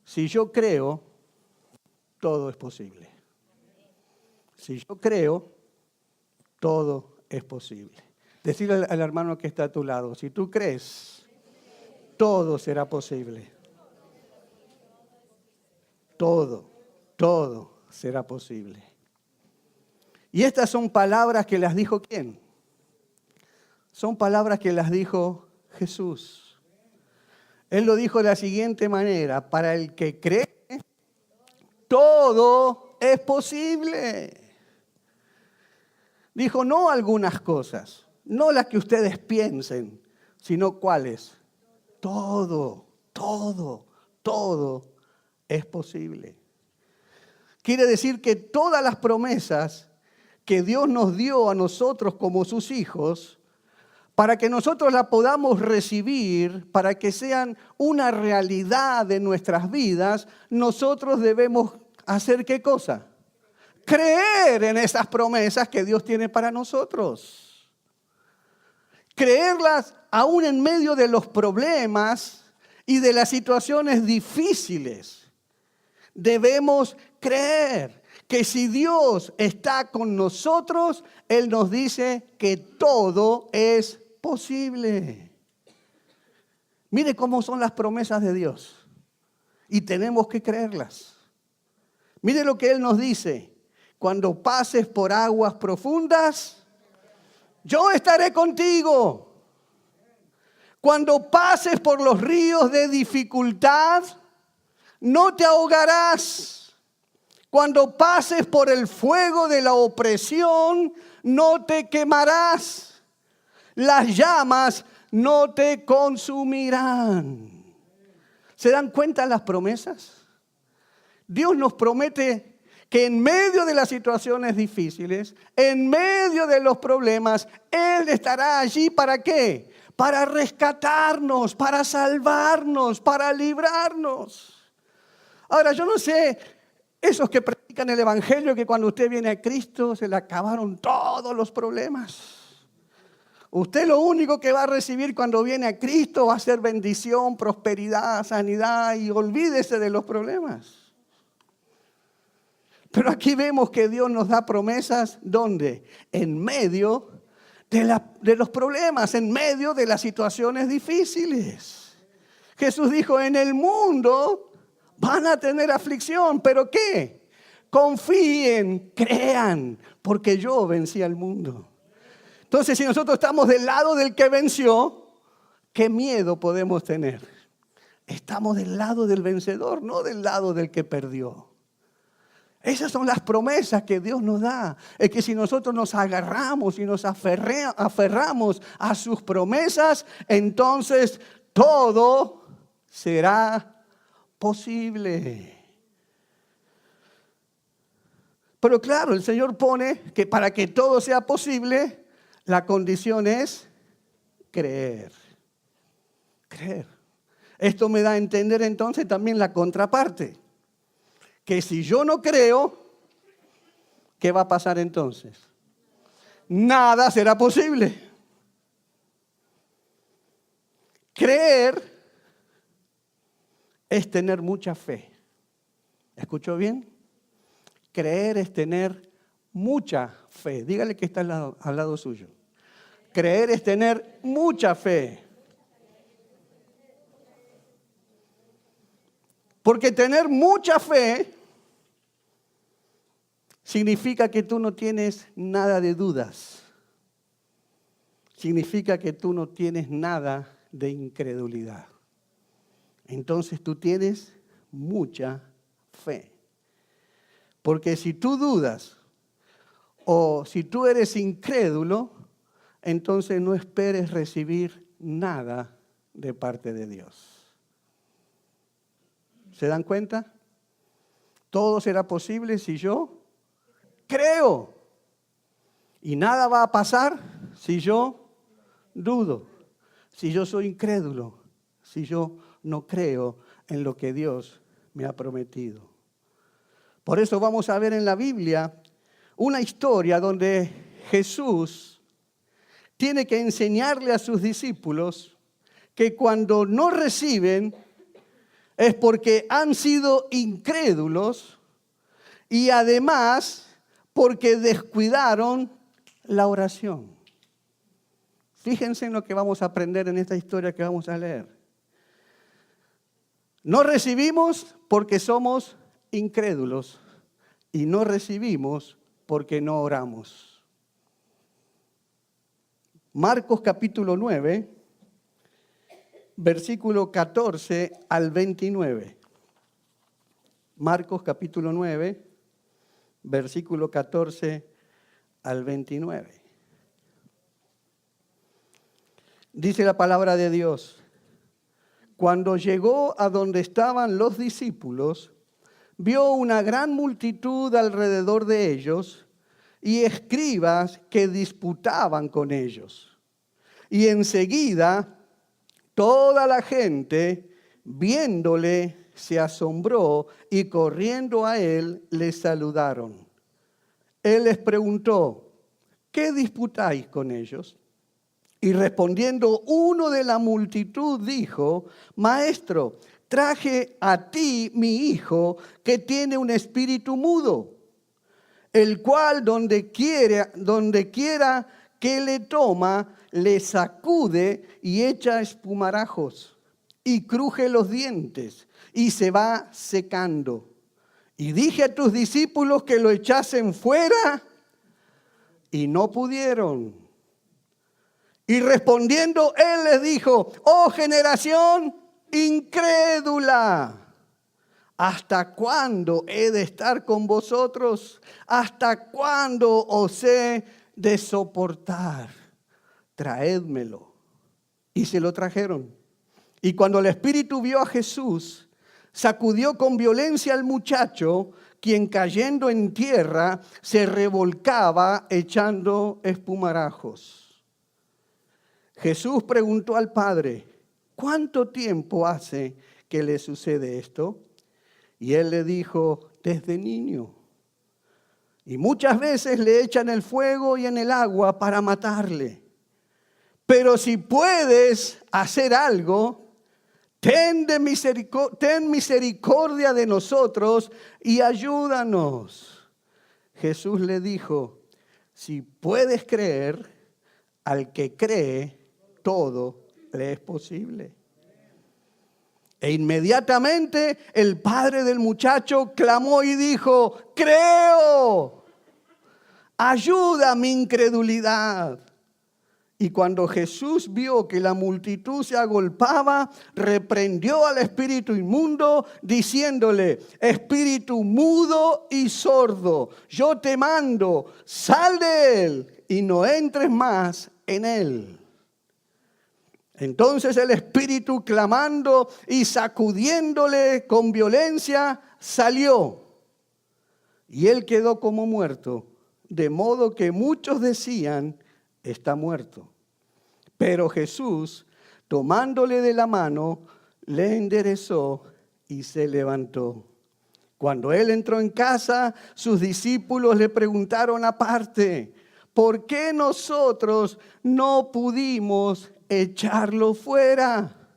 Si yo creo, todo es posible. Si yo creo, todo es posible. Decirle al hermano que está a tu lado, si tú crees, todo será posible. Todo será posible. Y estas son palabras que las dijo ¿quién? Son palabras que las dijo Jesús. Él lo dijo de la siguiente manera: para el que cree, todo es posible. Dijo, no algunas cosas, no las que ustedes piensen, sino cuáles. Todo es posible. Quiere decir que todas las promesas que Dios nos dio a nosotros como sus hijos, para que nosotros las podamos recibir, para que sean una realidad de nuestras vidas, nosotros debemos hacer ¿qué cosa? Creer en esas promesas que Dios tiene para nosotros. Creerlas aún en medio de los problemas y de las situaciones difíciles. Debemos creer que si Dios está con nosotros, Él nos dice que todo es posible. Mire cómo son las promesas de Dios y tenemos que creerlas. Mire lo que Él nos dice: cuando pases por aguas profundas, yo estaré contigo. Cuando pases por los ríos de dificultad, no te ahogarás. Cuando pases por el fuego de la opresión, no te quemarás. Las llamas no te consumirán. ¿Se dan cuenta las promesas? Dios nos promete que en medio de las situaciones difíciles, en medio de los problemas, Él estará allí ¿para qué? Para rescatarnos, para salvarnos, para librarnos. Ahora, yo no sé, esos que predican el Evangelio, que cuando usted viene a Cristo se le acabaron todos los problemas. Usted lo único que va a recibir cuando viene a Cristo va a ser bendición, prosperidad, sanidad, y olvídese de los problemas. Pero aquí vemos que Dios nos da promesas, ¿dónde? En medio de los problemas, en medio de las situaciones difíciles. Jesús dijo, en el mundo van a tener aflicción, ¿pero qué? Confíen, crean, porque yo vencí al mundo. Entonces, si nosotros estamos del lado del que venció, ¿qué miedo podemos tener? Estamos del lado del vencedor, no del lado del que perdió. Esas son las promesas que Dios nos da. Es que si nosotros nos agarramos y nos aferramos a sus promesas, entonces todo será posible. Pero claro, el Señor pone que para que todo sea posible, la condición es creer. Creer. Esto me da a entender entonces también la contraparte. Que si yo no creo, ¿qué va a pasar entonces? Nada será posible. Creer es tener mucha fe. ¿Escuchó bien? Creer es tener mucha fe. Dígale que está al lado suyo. Creer es tener mucha fe. Porque tener mucha fe significa que tú no tienes nada de dudas. Significa que tú no tienes nada de incredulidad. Entonces tú tienes mucha fe. Porque si tú dudas o si tú eres incrédulo, entonces no esperes recibir nada de parte de Dios. ¿Se dan cuenta? Todo será posible si yo creo. Y nada va a pasar si yo dudo, si yo soy incrédulo, si yo no creo en lo que Dios me ha prometido. Por eso vamos a ver en la Biblia una historia donde Jesús tiene que enseñarle a sus discípulos que cuando no reciben es porque han sido incrédulos y además porque descuidaron la oración. Fíjense en lo que vamos a aprender en esta historia que vamos a leer. No recibimos porque somos incrédulos y no recibimos porque no oramos. Marcos capítulo 9, versículo 14 al 29. Marcos capítulo 9, versículo 14 al 29. Dice la palabra de Dios: cuando llegó a donde estaban los discípulos, vio una gran multitud alrededor de ellos y escribas que disputaban con ellos. Y enseguida toda la gente, viéndole, se asombró y corriendo a él, le saludaron. Él les preguntó: ¿qué disputáis con ellos? Y respondiendo uno de la multitud dijo: Maestro, traje a ti mi hijo que tiene un espíritu mudo, el cual donde quiera que le toma, le sacude y echa espumarajos y cruje los dientes y se va secando. Y dije a tus discípulos que lo echasen fuera y no pudieron. Y respondiendo él les dijo: oh generación incrédula, ¿hasta cuándo he de estar con vosotros? ¿Hasta cuándo os he de soportar? Traédmelo. Y se lo trajeron. Y cuando el espíritu vio a Jesús, sacudió con violencia al muchacho, quien cayendo en tierra se revolcaba echando espumarajos. Jesús preguntó al padre: ¿cuánto tiempo hace que le sucede esto? Y él le dijo: desde niño. Y muchas veces le echan el fuego y en el agua para matarle. Pero si puedes hacer algo, ten misericordia de nosotros y ayúdanos. Jesús le dijo: si puedes creer, al que cree, todo le es posible. E inmediatamente el padre del muchacho clamó y dijo: creo, ayuda mi incredulidad. Y cuando Jesús vio que la multitud se agolpaba, reprendió al espíritu inmundo, diciéndole: espíritu mudo y sordo, yo te mando, sal de él y no entres más en él. Entonces el espíritu, clamando y sacudiéndole con violencia, salió. Y él quedó como muerto, de modo que muchos decían: está muerto. Pero Jesús, tomándole de la mano, le enderezó y se levantó. Cuando él entró en casa, sus discípulos le preguntaron aparte: ¿por qué nosotros no pudimos echarlo fuera?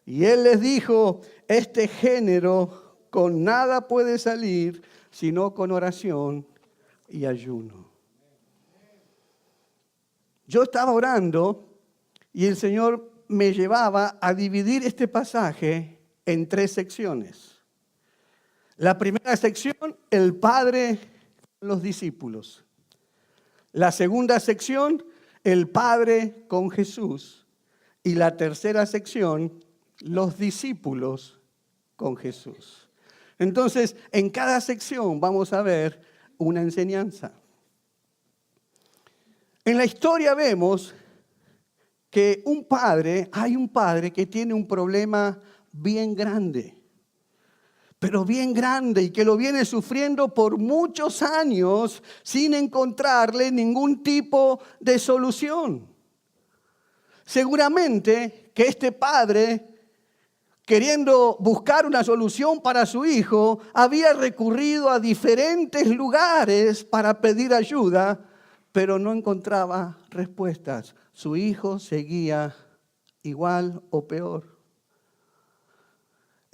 Y él les dijo: este género con nada puede salir sino con oración y ayuno. Yo estaba orando y el Señor me llevaba a dividir este pasaje en 3 secciones. La primera sección, el Padre con los discípulos. La segunda sección, el Padre con Jesús. Y la tercera sección, los discípulos con Jesús. Entonces, en cada sección vamos a ver una enseñanza. En la historia vemos que hay un padre que tiene un problema bien grande, pero bien grande, y que lo viene sufriendo por muchos años sin encontrarle ningún tipo de solución. Seguramente que este padre, queriendo buscar una solución para su hijo, había recurrido a diferentes lugares para pedir ayuda, pero no encontraba respuestas. Su hijo seguía igual o peor.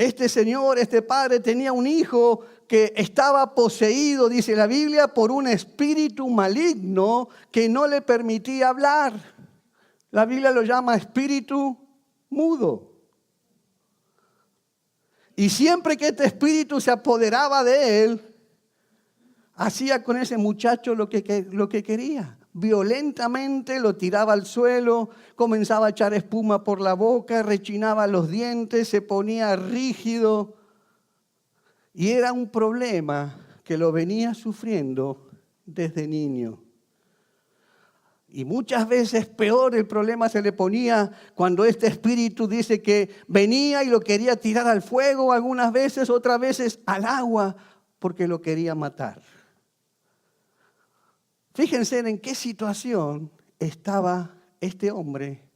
Este señor, este padre tenía un hijo que estaba poseído, dice la Biblia, por un espíritu maligno que no le permitía hablar. La Biblia lo llama espíritu mudo. Y siempre que este espíritu se apoderaba de él, hacía con ese muchacho lo que quería. Violentamente lo tiraba al suelo, comenzaba a echar espuma por la boca, rechinaba los dientes, se ponía rígido. Y era un problema que lo venía sufriendo desde niño. Y muchas veces peor el problema se le ponía cuando este espíritu dice que venía y lo quería tirar al fuego, algunas veces, otras veces al agua, porque lo quería matar. Fíjense en qué situación estaba este hombre,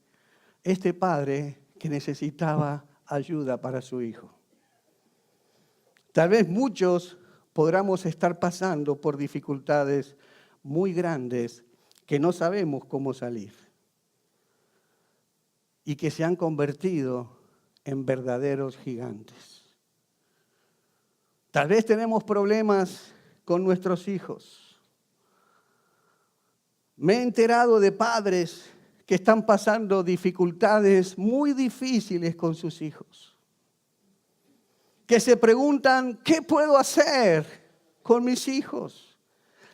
este padre que necesitaba ayuda para su hijo. Tal vez muchos podamos estar pasando por dificultades muy grandes que no sabemos cómo salir y que se han convertido en verdaderos gigantes. Tal vez tenemos problemas con nuestros hijos. Me he enterado de padres que están pasando dificultades muy difíciles con sus hijos, que se preguntan, ¿qué puedo hacer con mis hijos?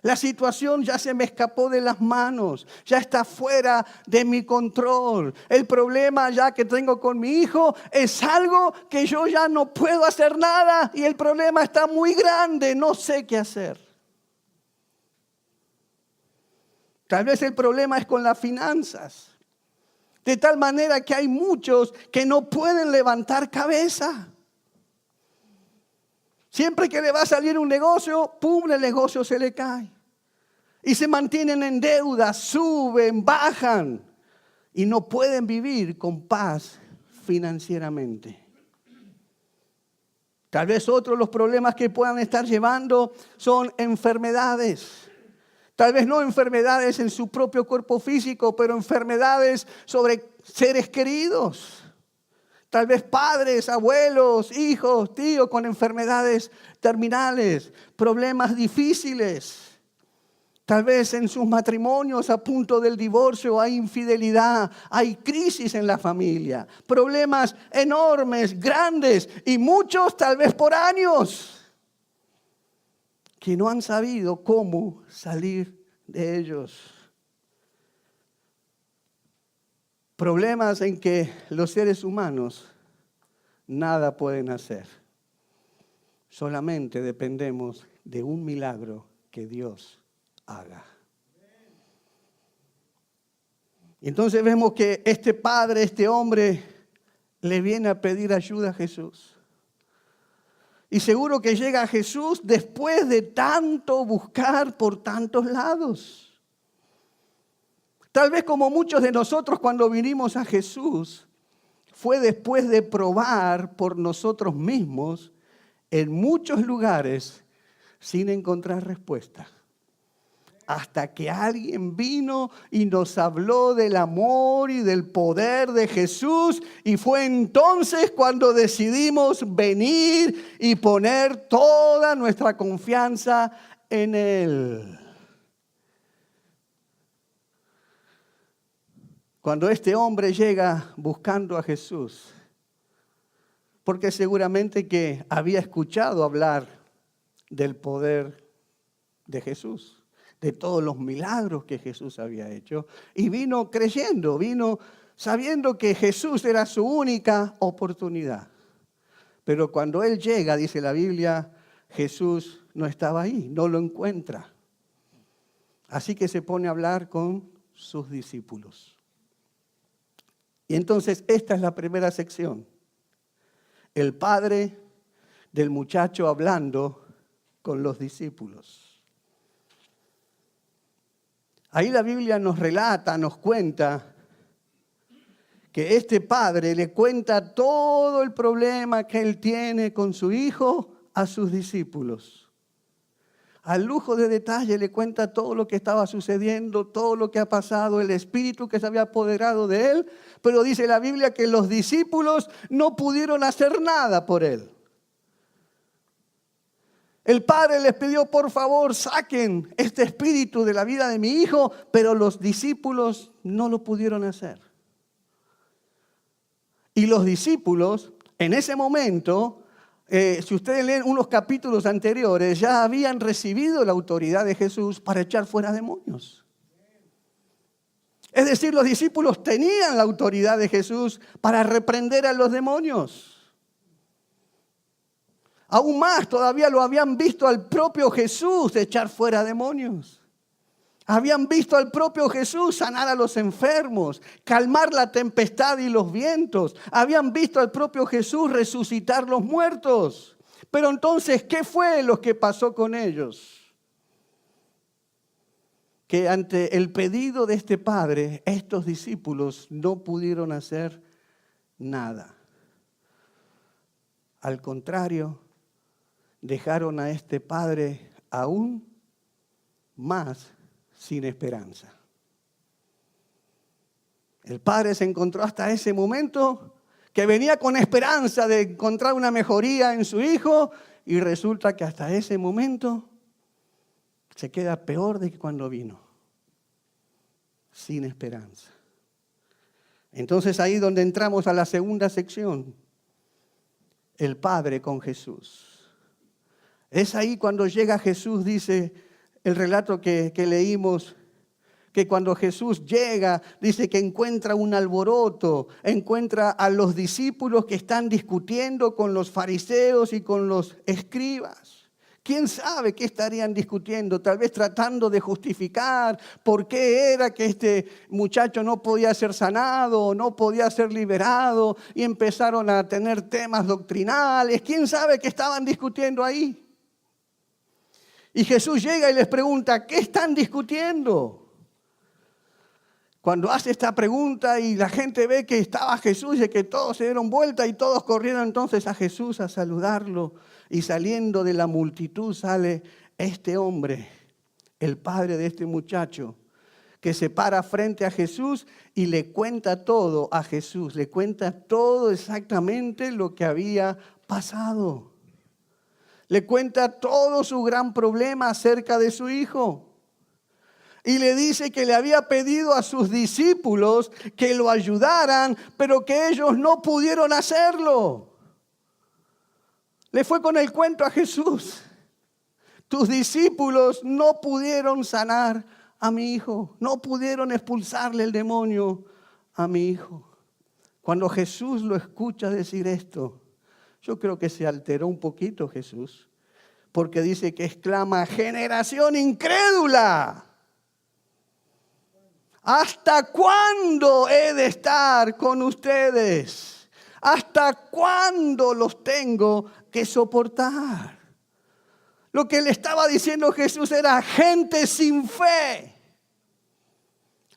La situación ya se me escapó de las manos, ya está fuera de mi control. El problema ya que tengo con mi hijo es algo que yo ya no puedo hacer nada y el problema está muy grande, no sé qué hacer. Tal vez el problema es con las finanzas, de tal manera que hay muchos que no pueden levantar cabeza. Siempre que le va a salir un negocio, ¡pum!, el negocio se le cae. Y se mantienen en deuda, suben, bajan y no pueden vivir con paz financieramente. Tal vez otros los problemas que puedan estar llevando son enfermedades. Tal vez no enfermedades en su propio cuerpo físico, pero enfermedades sobre seres queridos. Tal vez padres, abuelos, hijos, tíos con enfermedades terminales, problemas difíciles. Tal vez en sus matrimonios a punto del divorcio hay infidelidad, hay crisis en la familia, problemas enormes, grandes y muchos tal vez por años que no han sabido cómo salir de ellos. Problemas en que los seres humanos nada pueden hacer. Solamente dependemos de un milagro que Dios haga. Y entonces vemos que este padre, este hombre, le viene a pedir ayuda a Jesús. Y seguro que llega a Jesús después de tanto buscar por tantos lados. Tal vez como muchos de nosotros cuando vinimos a Jesús, fue después de probar por nosotros mismos en muchos lugares sin encontrar respuesta. Hasta que alguien vino y nos habló del amor y del poder de Jesús. Y fue entonces cuando decidimos venir y poner toda nuestra confianza en Él. Cuando este hombre llega buscando a Jesús, porque seguramente que había escuchado hablar del poder de Jesús, de todos los milagros que Jesús había hecho, y vino creyendo, vino sabiendo que Jesús era su única oportunidad. Pero cuando él llega, dice la Biblia, Jesús no estaba ahí, no lo encuentra. Así que se pone a hablar con sus discípulos. Y entonces esta es la primera sección. El padre del muchacho hablando con los discípulos. Ahí la Biblia nos relata, nos cuenta que este padre le cuenta todo el problema que él tiene con su hijo a sus discípulos. Al lujo de detalle le cuenta todo lo que estaba sucediendo, todo lo que ha pasado, el espíritu que se había apoderado de él. Pero dice la Biblia que los discípulos no pudieron hacer nada por él. El padre les pidió, por favor, saquen este espíritu de la vida de mi hijo, pero los discípulos no lo pudieron hacer. Y los discípulos, en ese momento, si ustedes leen unos capítulos anteriores, ya habían recibido la autoridad de Jesús para echar fuera demonios. Es decir, los discípulos tenían la autoridad de Jesús para reprender a los demonios. Aún más, todavía lo habían visto al propio Jesús echar fuera demonios. Habían visto al propio Jesús sanar a los enfermos, calmar la tempestad y los vientos. Habían visto al propio Jesús resucitar los muertos. Pero entonces, ¿qué fue lo que pasó con ellos? Que ante el pedido de este padre, estos discípulos no pudieron hacer nada. Al contrario, dejaron a este padre aún más sin esperanza. El padre se encontró hasta ese momento que venía con esperanza de encontrar una mejoría en su hijo y resulta que hasta ese momento se queda peor de que cuando vino, sin esperanza. Entonces ahí donde entramos a la segunda sección, el Padre con Jesús. Es ahí cuando llega Jesús, dice el relato que leímos, que cuando Jesús llega, dice que encuentra un alboroto, encuentra a los discípulos que están discutiendo con los fariseos y con los escribas. ¿Quién sabe qué estarían discutiendo? Tal vez tratando de justificar por qué era que este muchacho no podía ser sanado, no podía ser liberado, y empezaron a tener temas doctrinales. ¿Quién sabe qué estaban discutiendo ahí? Y Jesús llega y les pregunta, ¿qué están discutiendo? Cuando hace esta pregunta y la gente ve que estaba Jesús y que todos se dieron vuelta y todos corrieron entonces a Jesús a saludarlo. Y saliendo de la multitud sale este hombre, el padre de este muchacho, que se para frente a Jesús y le cuenta todo a Jesús. Le cuenta todo exactamente lo que había pasado. Le cuenta todo su gran problema acerca de su hijo. Y le dice que le había pedido a sus discípulos que lo ayudaran, pero que ellos no pudieron hacerlo. Le fue con el cuento a Jesús. Tus discípulos no pudieron sanar a mi hijo. No pudieron expulsarle el demonio a mi hijo. Cuando Jesús lo escucha decir esto, yo creo que se alteró un poquito Jesús. Porque dice que exclama, generación incrédula. ¿Hasta cuándo he de estar con ustedes? ¿Hasta cuándo los tengo que soportar? Lo que le estaba diciendo Jesús era gente sin fe.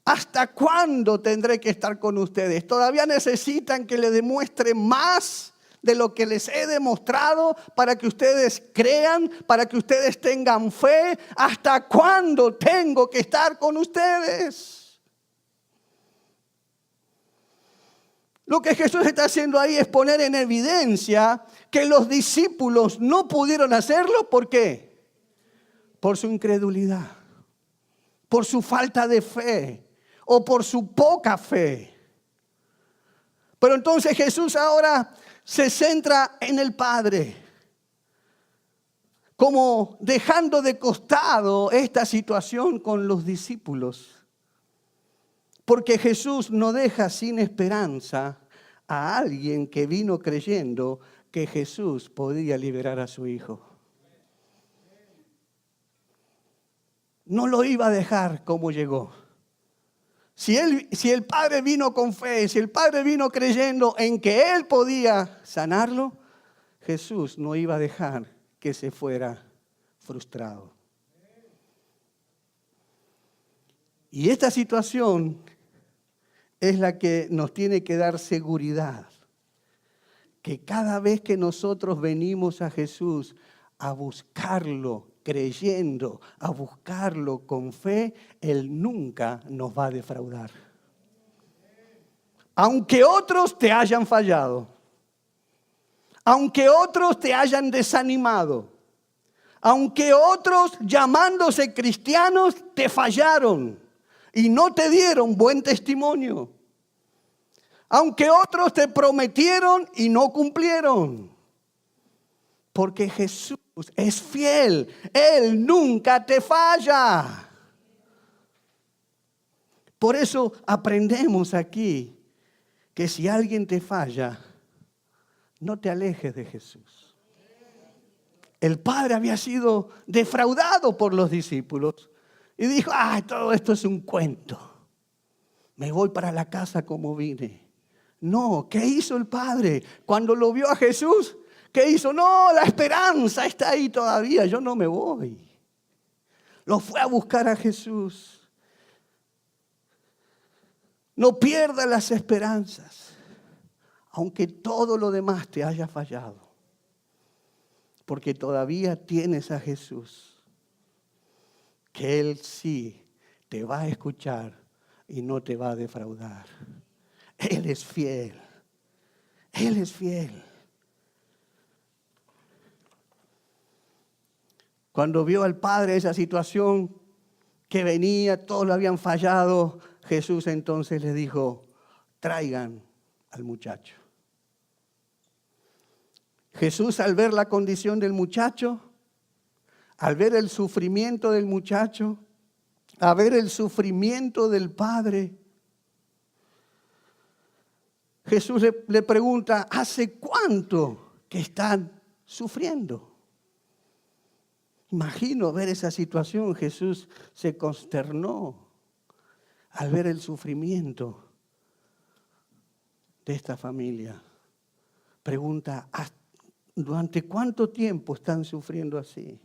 ¿Hasta cuándo tendré que estar con ustedes? ¿Todavía necesitan que le demuestre más de lo que les he demostrado para que ustedes crean, para que ustedes tengan fe? ¿Hasta cuándo tengo que estar con ustedes? Lo que Jesús está haciendo ahí es poner en evidencia que los discípulos no pudieron hacerlo. ¿Por qué? Por su incredulidad, por su falta de fe o por su poca fe. Pero entonces Jesús ahora se centra en el Padre, como dejando de costado esta situación con los discípulos. Porque Jesús no deja sin esperanza a alguien que vino creyendo que Jesús podía liberar a su hijo. No lo iba a dejar como llegó. Si el Padre vino con fe, si el Padre vino creyendo en que Él podía sanarlo, Jesús no iba a dejar que se fuera frustrado. Y esta situación es la que nos tiene que dar seguridad, que cada vez que nosotros venimos a Jesús a buscarlo creyendo, a buscarlo con fe, Él nunca nos va a defraudar. Aunque otros te hayan fallado, aunque otros te hayan desanimado, aunque otros llamándose cristianos te fallaron y no te dieron buen testimonio, aunque otros te prometieron y no cumplieron, porque Jesús es fiel, Él nunca te falla. Por eso aprendemos aquí que si alguien te falla, no te alejes de Jesús. El Padre había sido defraudado por los discípulos y dijo, todo esto es un cuento. Me voy para la casa como vine. No, ¿qué hizo el Padre? Cuando lo vio a Jesús, ¿qué hizo? No, la esperanza está ahí todavía, yo no me voy. Lo fue a buscar a Jesús. No pierdas las esperanzas, aunque todo lo demás te haya fallado, porque todavía tienes a Jesús, que Él sí te va a escuchar y no te va a defraudar. Él es fiel, Él es fiel. Cuando vio al Padre esa situación que venía, todos lo habían fallado, Jesús entonces le dijo, traigan al muchacho. Jesús, al ver la condición del muchacho, al ver el sufrimiento del muchacho, al ver el sufrimiento del Padre, Jesús le pregunta, ¿hace cuánto que están sufriendo? Imagino ver esa situación. Jesús se consternó al ver el sufrimiento de esta familia. Pregunta, ¿durante cuánto tiempo están sufriendo así?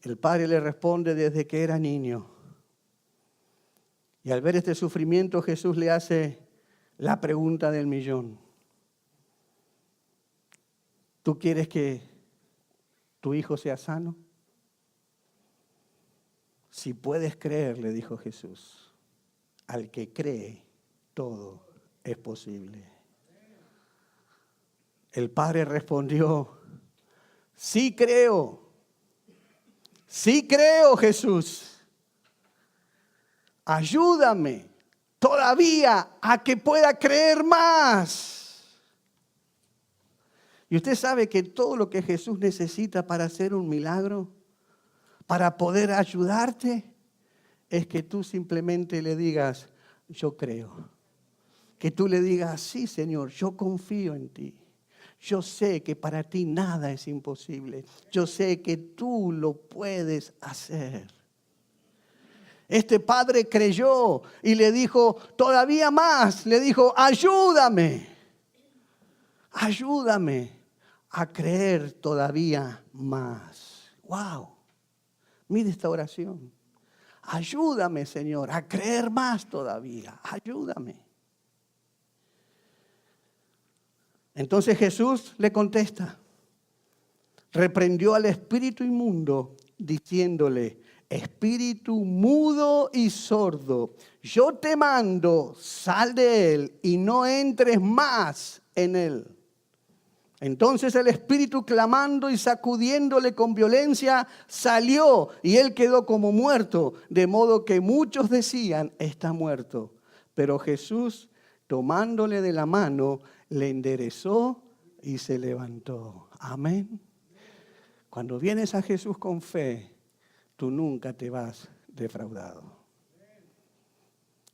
El padre le responde, desde que era niño. Y al ver este sufrimiento, Jesús le hace la pregunta del millón. ¿Tú quieres que tu hijo sea sano? Si puedes creer, le dijo Jesús, al que cree, todo es posible. El padre respondió, sí creo, Jesús. Ayúdame todavía a que pueda creer más. Y usted sabe que todo lo que Jesús necesita para hacer un milagro, para poder ayudarte, es que tú simplemente le digas, yo creo. Que tú le digas, sí, Señor, yo confío en ti. Yo sé que para ti nada es imposible. Yo sé que tú lo puedes hacer. Este padre creyó y le dijo, todavía más, le dijo, ayúdame a creer todavía más. ¡Wow! Mire esta oración. Ayúdame, Señor, a creer más todavía. Ayúdame. Entonces Jesús le contesta. Reprendió al espíritu inmundo, diciéndole, espíritu mudo y sordo, yo te mando, sal de él y no entres más en él. Entonces el espíritu, clamando y sacudiéndole con violencia, salió y él quedó como muerto, de modo que muchos decían, está muerto. Pero Jesús, tomándole de la mano, le enderezó y se levantó. Amén. Cuando vienes a Jesús con fe, tú nunca te vas defraudado.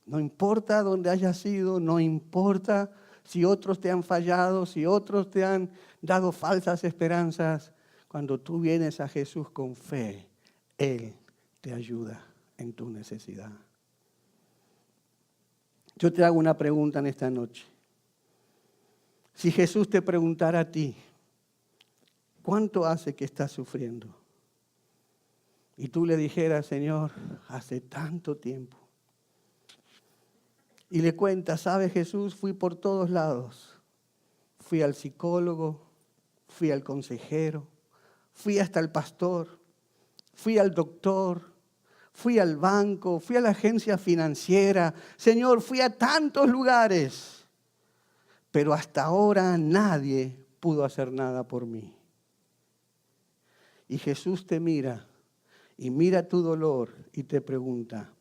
No importa dónde hayas ido, no importa si otros te han fallado, si otros te han dado falsas esperanzas. Cuando tú vienes a Jesús con fe, Él te ayuda en tu necesidad. Yo te hago una pregunta en esta noche. Si Jesús te preguntara a ti, ¿cuánto hace que estás sufriendo? Y tú le dijeras, Señor, hace tanto tiempo. Y le cuentas, ¿sabe Jesús? Fui por todos lados. Fui al psicólogo, fui al consejero, fui hasta el pastor, fui al doctor, fui al banco, fui a la agencia financiera. Señor, fui a tantos lugares, pero hasta ahora nadie pudo hacer nada por mí. Y Jesús te mira y mira tu dolor y te pregunta,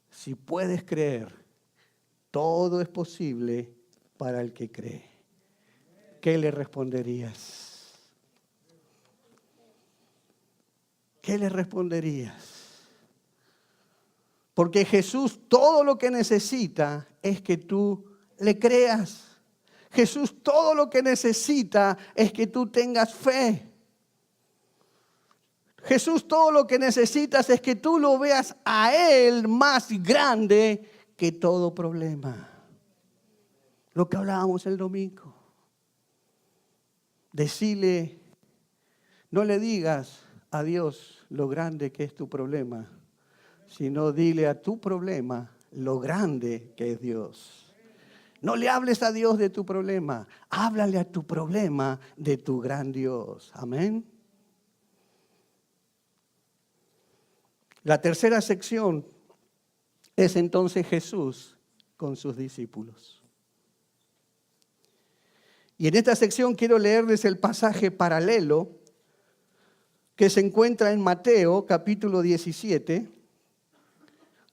si puedes creer, todo es posible para el que cree. ¿Qué le responderías? ¿Qué le responderías? Porque Jesús todo lo que necesita es que tú le creas. Jesús todo lo que necesita es que tú tengas fe. Jesús todo lo que necesitas es que tú lo veas a Él más grande que todo problema. Lo que hablábamos el domingo. Decile, no le digas a Dios lo grande que es tu problema, sino dile a tu problema lo grande que es Dios. No le hables a Dios de tu problema, háblale a tu problema de tu gran Dios. Amén. La tercera sección es entonces Jesús con sus discípulos. Y en esta sección quiero leerles el pasaje paralelo que se encuentra en Mateo capítulo 17,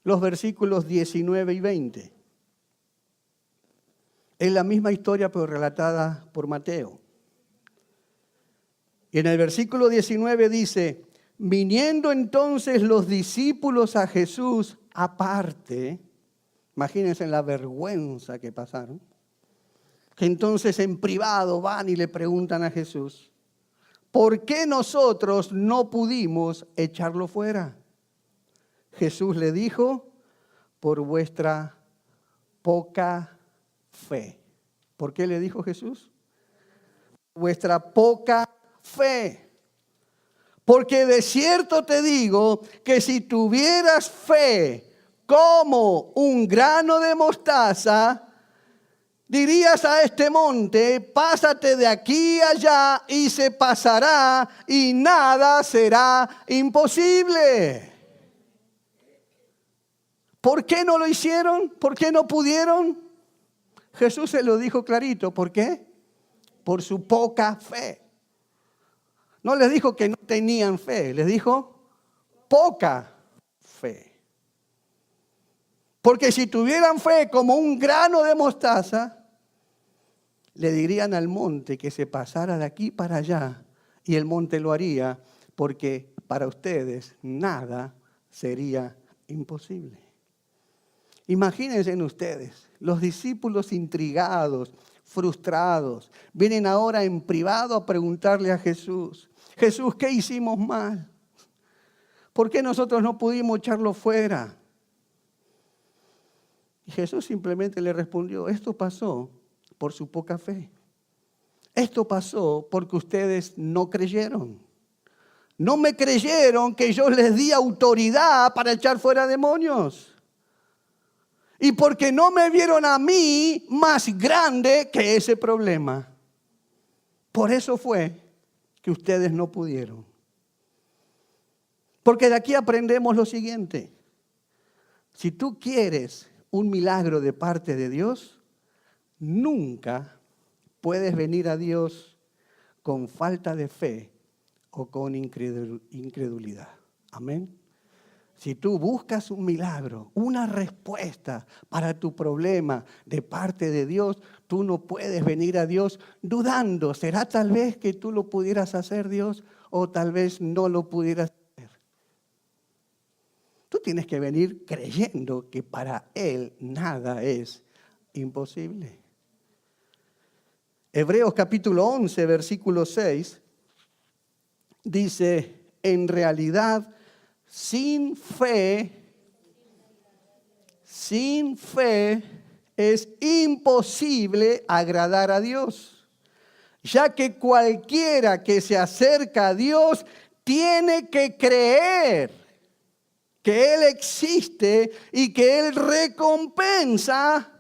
los versículos 19 y 20. Es la misma historia pero relatada por Mateo. Y en el versículo 19 dice, viniendo entonces los discípulos a Jesús aparte, imagínense la vergüenza que pasaron, que entonces en privado van y le preguntan a Jesús, ¿por qué nosotros no pudimos echarlo fuera? Jesús le dijo, por vuestra poca fe. ¿Por qué le dijo Jesús? Vuestra poca fe. Porque de cierto te digo que si tuvieras fe como un grano de mostaza, dirías a este monte, pásate de aquí allá y se pasará y nada será imposible. ¿Por qué no lo hicieron? ¿Por qué no pudieron? Jesús se lo dijo clarito. ¿Por qué? Por su poca fe. No les dijo que no tenían fe, les dijo poca fe. Porque si tuvieran fe como un grano de mostaza, le dirían al monte que se pasara de aquí para allá y el monte lo haría, porque para ustedes nada sería imposible. Imagínense ustedes, los discípulos intrigados, frustrados, vienen ahora en privado a preguntarle a Jesús, Jesús, ¿qué hicimos mal? ¿Por qué nosotros no pudimos echarlo fuera? Y Jesús simplemente le respondió, esto pasó por su poca fe. Esto pasó porque ustedes no creyeron. No me creyeron que yo les di autoridad para echar fuera demonios. Y porque no me vieron a mí más grande que ese problema. Por eso fue que ustedes no pudieron. Porque de aquí aprendemos lo siguiente. Si tú quieres un milagro de parte de Dios, nunca puedes venir a Dios con falta de fe o con incredulidad. Amén. Si tú buscas un milagro, una respuesta para tu problema de parte de Dios, tú no puedes venir a Dios dudando. ¿Será tal vez que tú lo pudieras hacer, Dios? O tal vez no lo pudieras hacer. Tú tienes que venir creyendo que para Él nada es imposible. Hebreos capítulo 11, versículo 6, dice, en realidad, sin fe es imposible agradar a Dios, ya que cualquiera que se acerca a Dios tiene que creer que Él existe y que Él recompensa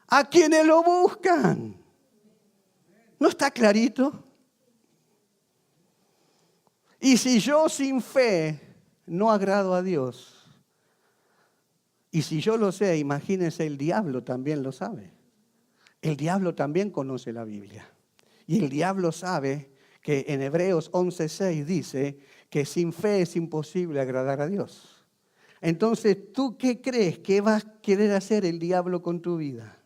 a quienes lo buscan. ¿No está clarito? Y si yo sin fe no agrado a Dios, y si yo lo sé, imagínense, el diablo también lo sabe. El diablo también conoce la Biblia. Y el diablo sabe que en Hebreos 11:6 dice que sin fe es imposible agradar a Dios. Entonces, ¿tú qué crees que va a querer hacer el diablo con tu vida?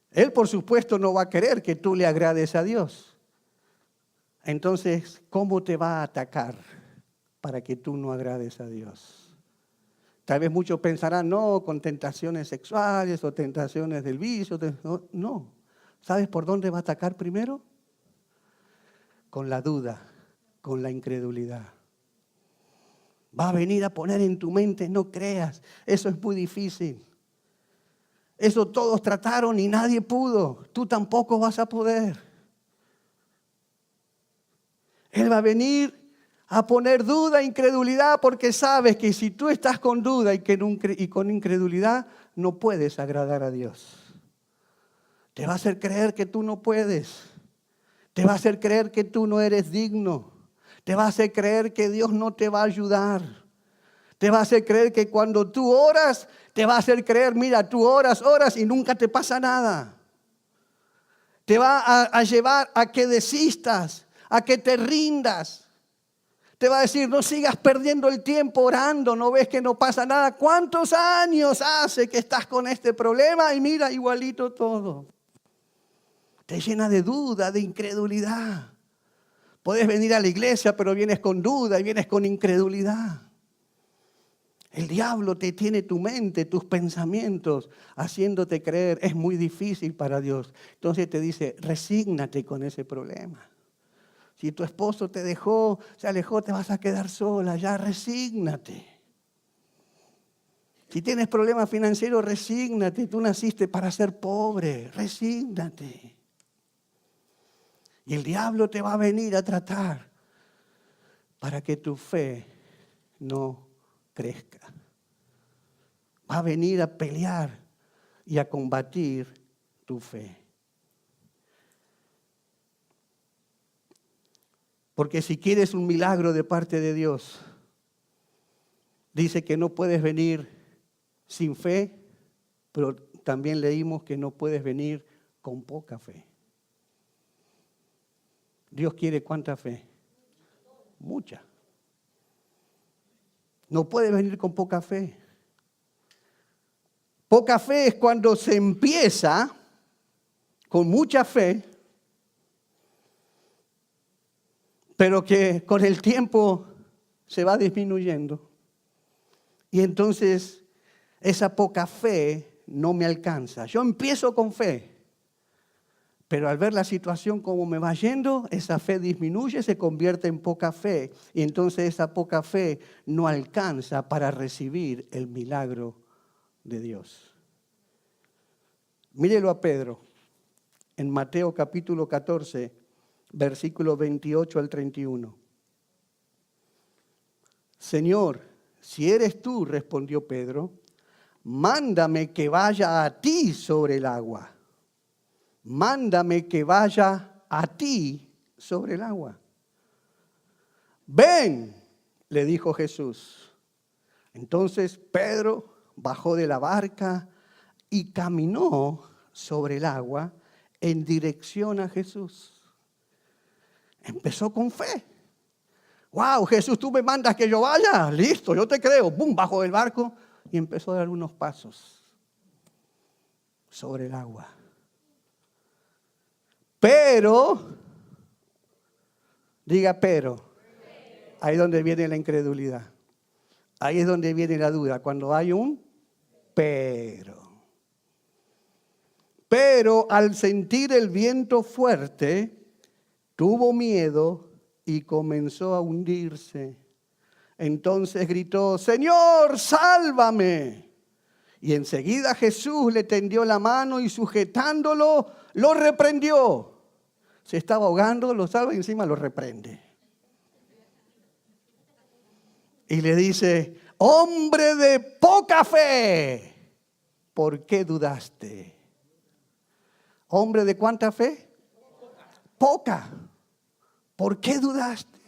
Él, por supuesto, no va a querer que tú le agrades a Dios. Entonces, ¿cómo te va a atacar para que tú no agrades a Dios? Tal vez muchos pensarán, no, con tentaciones sexuales o tentaciones del vicio. No. ¿Sabes por dónde va a atacar primero? Con la duda, con la incredulidad. Va a venir a poner en tu mente, no creas, eso es muy difícil. Eso todos trataron y nadie pudo. Tú tampoco vas a poder. Él va a venir a poner duda, incredulidad, porque sabes que si tú estás con duda y con incredulidad, no puedes agradar a Dios. Te va a hacer creer que tú no puedes. Te va a hacer creer que tú no eres digno. Te va a hacer creer que Dios no te va a ayudar. Te va a hacer creer que cuando tú oras, te va a hacer creer, mira, tú oras y nunca te pasa nada. Te va a llevar a que desistas, a que te rindas. Te va a decir, no sigas perdiendo el tiempo orando, no ves que no pasa nada. ¿Cuántos años hace que estás con este problema? Y mira, igualito todo. Te llena de duda, de incredulidad. Puedes venir a la iglesia, pero vienes con duda y vienes con incredulidad. El diablo te tiene tu mente, tus pensamientos, haciéndote creer, es muy difícil para Dios. Entonces te dice, resígnate con ese problema. Si tu esposo te dejó, se alejó, te vas a quedar sola, ya resígnate. Si tienes problemas financieros, resígnate. Tú naciste para ser pobre, resígnate. Y el diablo te va a venir a tratar para que tu fe no crezca. Va a venir a pelear y a combatir tu fe. Porque si quieres un milagro de parte de Dios, dice que no puedes venir sin fe, pero también leímos que no puedes venir con poca fe. Dios quiere ¿cuánta fe? Mucha. No puedes venir con poca fe. Poca fe es cuando se empieza con mucha fe, pero que con el tiempo se va disminuyendo. Y entonces esa poca fe no me alcanza. Yo empiezo con fe, pero al ver la situación como me va yendo, esa fe disminuye, se convierte en poca fe. Y entonces esa poca fe no alcanza para recibir el milagro de Dios. Mírelo a Pedro en Mateo capítulo 14, versículo 28 al 31. Señor, si eres tú, respondió Pedro, mándame que vaya a ti sobre el agua. Mándame que vaya a ti sobre el agua. Ven, le dijo Jesús. Entonces Pedro bajó de la barca y caminó sobre el agua en dirección a Jesús. Empezó con fe. Wow, Jesús, tú me mandas que yo vaya. Listo, yo te creo. Bum, bajó del barco y empezó a dar unos pasos sobre el agua. Pero, diga pero, ahí es donde viene la incredulidad. Ahí es donde viene la duda, cuando hay un pero. Pero al sentir el viento fuerte, tuvo miedo y comenzó a hundirse. Entonces gritó, Señor, sálvame. Y enseguida Jesús le tendió la mano y sujetándolo, lo reprendió. Se estaba ahogando, lo salva y encima lo reprende. Y le dice, hombre de poca fe, ¿por qué dudaste? ¿Hombre de cuánta fe? Poca. ¿Por qué dudaste?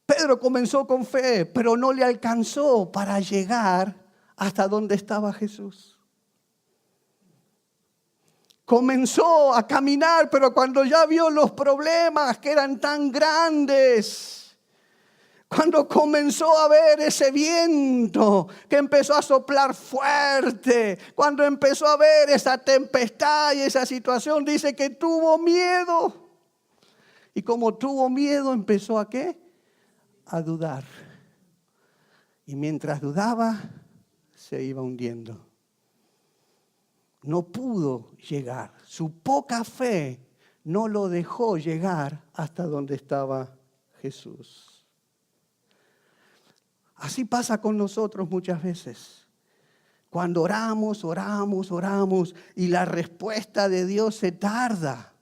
Pedro comenzó con fe, pero no le alcanzó para llegar hasta donde estaba Jesús. Comenzó a caminar, pero cuando ya vio los problemas que eran tan grandes, cuando comenzó a ver ese viento que empezó a soplar fuerte, cuando empezó a ver esa tempestad y esa situación, dice que tuvo miedo. Y como tuvo miedo, empezó ¿a qué? A dudar. Y mientras dudaba, se iba hundiendo. No pudo llegar. Su poca fe no lo dejó llegar hasta donde estaba Jesús. Así pasa con nosotros muchas veces. Cuando oramos y la respuesta de Dios se tarda.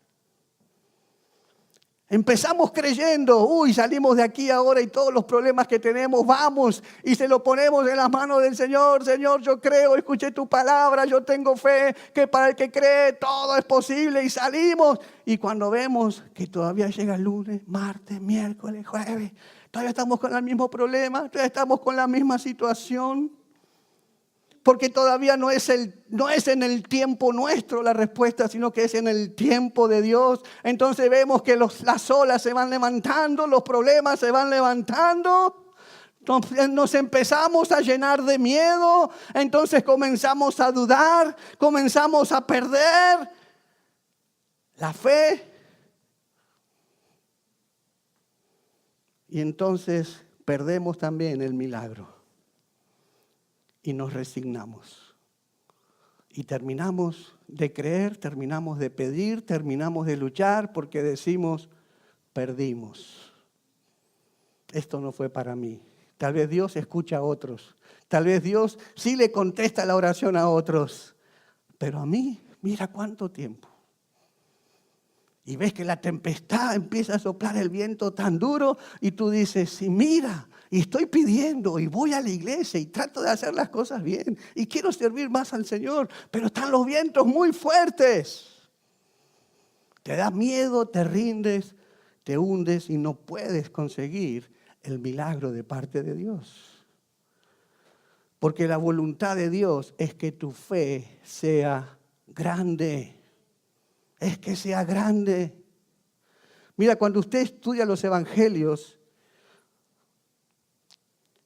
Empezamos creyendo, salimos de aquí ahora y todos los problemas que tenemos, vamos y se lo ponemos en las manos del Señor. Señor, yo creo, escuché tu palabra, yo tengo fe que para el que cree todo es posible y salimos. Y cuando vemos que todavía llega el lunes, martes, miércoles, jueves, todavía estamos con el mismo problema, todavía estamos con la misma situación. Porque todavía no es en el tiempo nuestro la respuesta, sino que es en el tiempo de Dios. Entonces vemos que las olas se van levantando, los problemas se van levantando. Entonces nos empezamos a llenar de miedo. Entonces comenzamos a dudar, comenzamos a perder la fe. Y entonces perdemos también el milagro. Y nos resignamos. Y terminamos de creer, terminamos de pedir, terminamos de luchar porque decimos, perdimos. Esto no fue para mí. Tal vez Dios escucha a otros. Tal vez Dios sí le contesta la oración a otros. Pero a mí, mira cuánto tiempo. Y ves que la tempestad empieza a soplar el viento tan duro y tú dices, sí, mira, y estoy pidiendo y voy a la iglesia y trato de hacer las cosas bien y quiero servir más al Señor, pero están los vientos muy fuertes. Te da miedo, te rindes, te hundes y no puedes conseguir el milagro de parte de Dios. Porque la voluntad de Dios es que tu fe sea grande. Es que sea grande. Mira, cuando usted estudia los evangelios,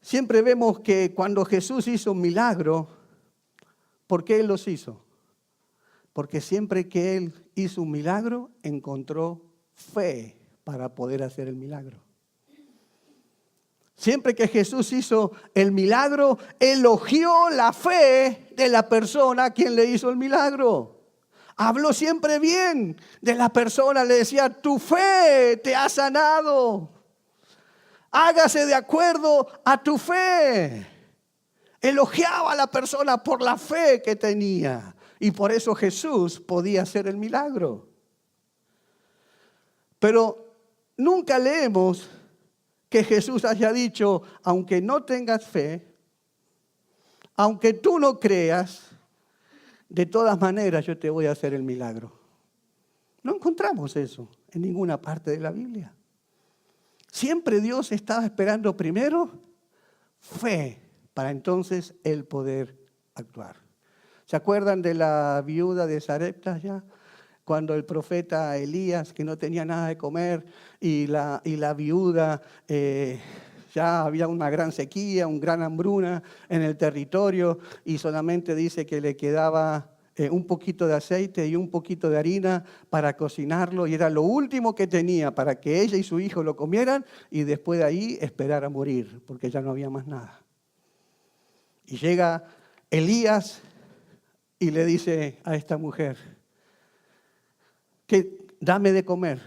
siempre vemos que cuando Jesús hizo un milagro, ¿por qué Él los hizo? Porque siempre que Él hizo un milagro, encontró fe para poder hacer el milagro. Siempre que Jesús hizo el milagro, elogió la fe de la persona a quien le hizo el milagro. Habló siempre bien de la persona, le decía, tu fe te ha sanado. Hágase de acuerdo a tu fe. Elogiaba a la persona por la fe que tenía. Y por eso Jesús podía hacer el milagro. Pero nunca leemos que Jesús haya dicho, aunque no tengas fe, aunque tú no creas, de todas maneras yo te voy a hacer el milagro. No encontramos eso en ninguna parte de la Biblia. Siempre Dios estaba esperando primero fe para entonces Él poder actuar. ¿Se acuerdan de la viuda de Sarepta ya? Cuando el profeta Elías, que no tenía nada de comer, y la viuda, ya había una gran sequía, una gran hambruna en el territorio, y solamente dice que le quedaba un poquito de aceite y un poquito de harina para cocinarlo, y era lo último que tenía para que ella y su hijo lo comieran, y después de ahí esperar a morir, porque ya no había más nada. Y llega Elías y le dice a esta mujer, que dame de comer.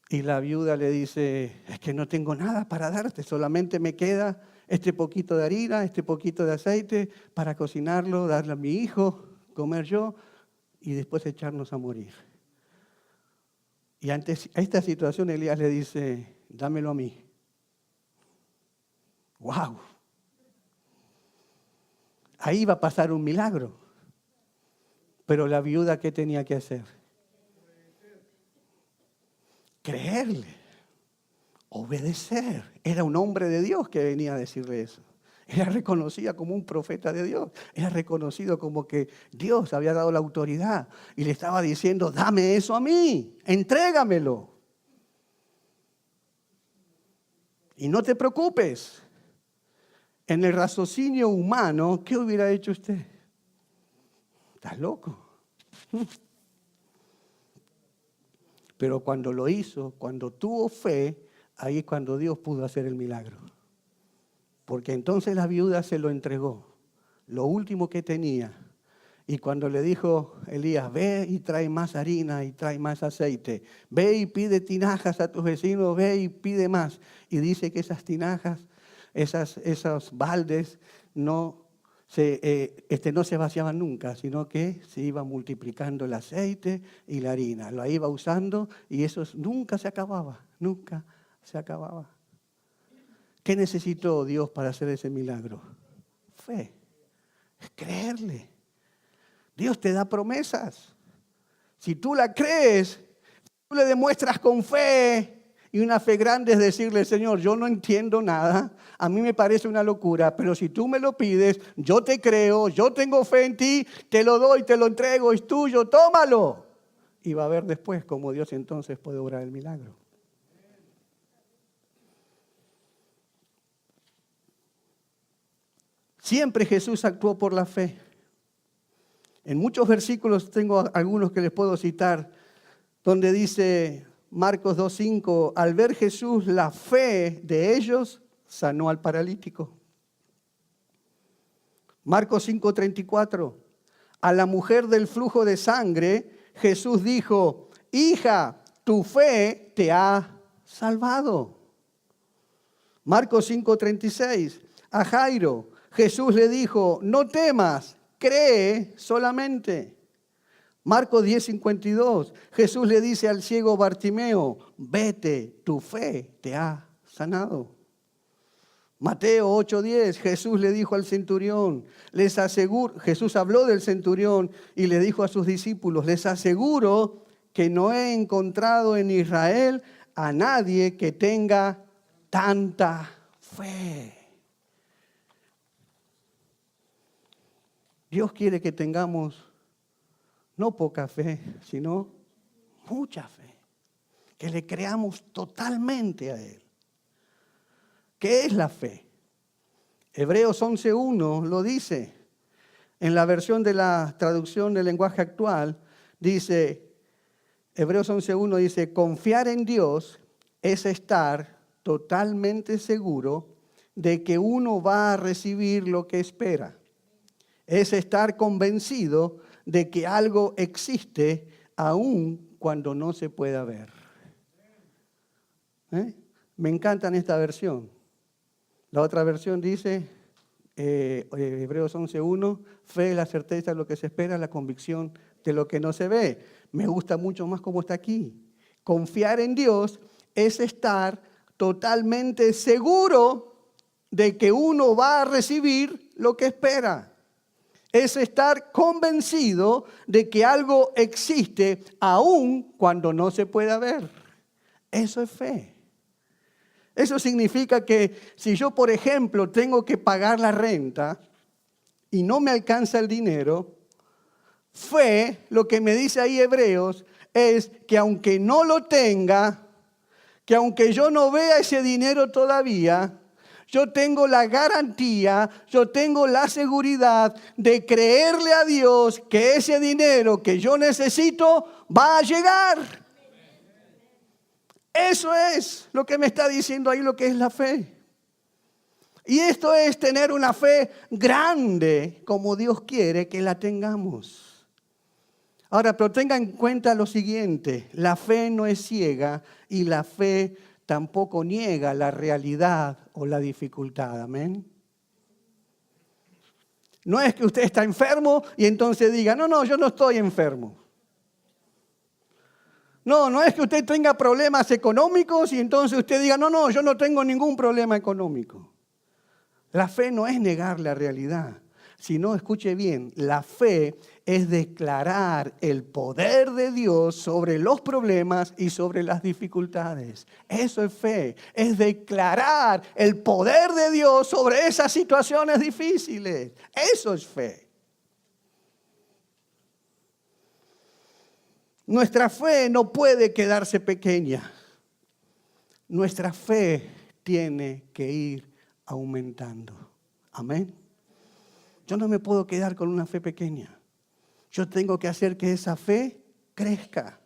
Y la viuda le dice, es que no tengo nada para darte, solamente me queda este poquito de harina, este poquito de aceite para cocinarlo, darle a mi hijo, comer yo y después echarnos a morir. Y ante esta situación Elías le dice, dámelo a mí. ¡Wow! Ahí va a pasar un milagro. Pero la viuda, ¿qué tenía que hacer? creerle, obedecer. Era un hombre de Dios que venía a decirle eso. Era reconocida como un profeta de Dios. Era reconocido como que Dios había dado la autoridad y le estaba diciendo, dame eso a mí, entrégamelo. Y no te preocupes. En el raciocinio humano, ¿qué hubiera hecho usted? ¿Estás loco? Pero cuando lo hizo, cuando tuvo fe, ahí es cuando Dios pudo hacer el milagro. Porque entonces la viuda se lo entregó, lo último que tenía. Y cuando le dijo Elías, ve y trae más harina y trae más aceite. Ve y pide tinajas a tus vecinos, ve y pide más. Y dice que esas tinajas, esos baldes, no se vaciaban nunca, sino que se iba multiplicando el aceite y la harina. Lo iba usando y eso nunca se acababa, nunca se acababa. ¿Qué necesitó Dios para hacer ese milagro? Fe, es creerle. Dios te da promesas. Si tú la crees, tú le demuestras con fe. Y una fe grande es decirle, Señor, yo no entiendo nada, a mí me parece una locura, pero si tú me lo pides, yo te creo, yo tengo fe en ti, te lo doy, te lo entrego, es tuyo, tómalo. Y va a ver después cómo Dios entonces puede obrar el milagro. Siempre Jesús actuó por la fe. En muchos versículos tengo algunos que les puedo citar, donde dice Marcos 2:5, al ver Jesús la fe de ellos, sanó al paralítico. Marcos 5:34, a la mujer del flujo de sangre, Jesús dijo, hija, tu fe te ha salvado. Marcos 5:36, a Jairo, Jesús le dijo, no temas, cree solamente. Marcos 10:52, Jesús le dice al ciego Bartimeo, vete, tu fe te ha sanado. Mateo 8:10, Jesús le dijo al centurión, Jesús habló del centurión y le dijo a sus discípulos, les aseguro que no he encontrado en Israel a nadie que tenga tanta fe. Dios quiere que tengamos no poca fe, sino mucha fe. Que le creamos totalmente a Él. ¿Qué es la fe? Hebreos 11:1 lo dice. En la versión de la traducción del lenguaje actual, dice, Hebreos 11:1 dice, confiar en Dios es estar totalmente seguro de que uno va a recibir lo que espera. Es estar convencido de que algo existe aún cuando no se pueda ver. Me encanta esta versión. La otra versión dice, Hebreos 11:1, fe es la certeza de lo que se espera, la convicción de lo que no se ve. Me gusta mucho más como está aquí. Confiar en Dios es estar totalmente seguro de que uno va a recibir lo que espera. Es estar convencido de que algo existe aún cuando no se pueda ver. Eso es fe. Eso significa que si yo, por ejemplo, tengo que pagar la renta y no me alcanza el dinero, fe, lo que me dice ahí Hebreos, es que aunque no lo tenga, que aunque yo no vea ese dinero todavía, yo tengo la garantía, yo tengo la seguridad de creerle a Dios que ese dinero que yo necesito va a llegar. Eso es lo que me está diciendo ahí lo que es la fe. Y esto es tener una fe grande como Dios quiere que la tengamos. Ahora, pero tenga en cuenta lo siguiente, la fe no es ciega y la fe tampoco niega la realidad o la dificultad, amén. No es que usted está enfermo y entonces diga, no, yo no estoy enfermo. No es que usted tenga problemas económicos y entonces usted diga, no, yo no tengo ningún problema económico. La fe no es negar la realidad, sino, escuche bien, la fe es declarar el poder de Dios sobre los problemas y sobre las dificultades. Eso es fe, es declarar el poder de Dios sobre esas situaciones difíciles. Eso es fe. Nuestra fe no puede quedarse pequeña. Nuestra fe tiene que ir aumentando. Amén. Yo no me puedo quedar con una fe pequeña. Yo tengo que hacer que esa fe crezca.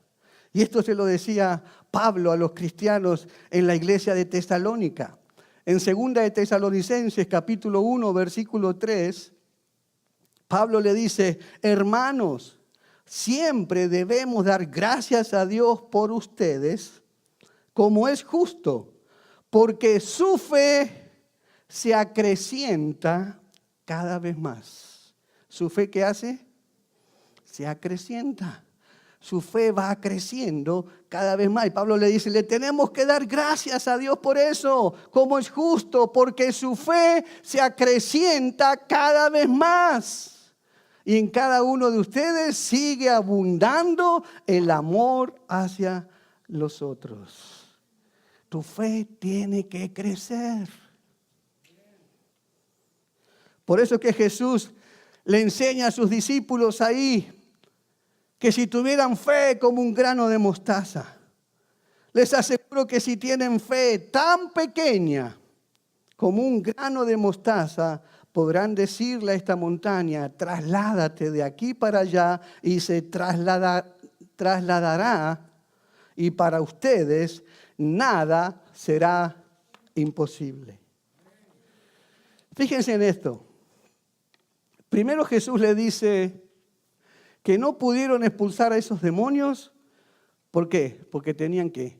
Y esto se lo decía Pablo a los cristianos en la iglesia de Tesalónica. En 2 de Tesalonicenses, capítulo 1, versículo 3, Pablo le dice: hermanos, siempre debemos dar gracias a Dios por ustedes, como es justo, porque su fe se acrecienta cada vez más. ¿Su fe qué hace? Se acrecienta. Su fe va creciendo cada vez más. Y Pablo le dice, le tenemos que dar gracias a Dios por eso, como es justo, porque su fe se acrecienta cada vez más. Y en cada uno de ustedes sigue abundando el amor hacia los otros. Tu fe tiene que crecer. Por eso que Jesús le enseña a sus discípulos ahí que si tuvieran fe como un grano de mostaza, les aseguro que si tienen fe tan pequeña como un grano de mostaza, podrán decirle a esta montaña, trasládate de aquí para allá, y se trasladará, y para ustedes nada será imposible. Fíjense en esto. Primero Jesús le dice que no pudieron expulsar a esos demonios. ¿Por qué? Porque tenían ¿qué?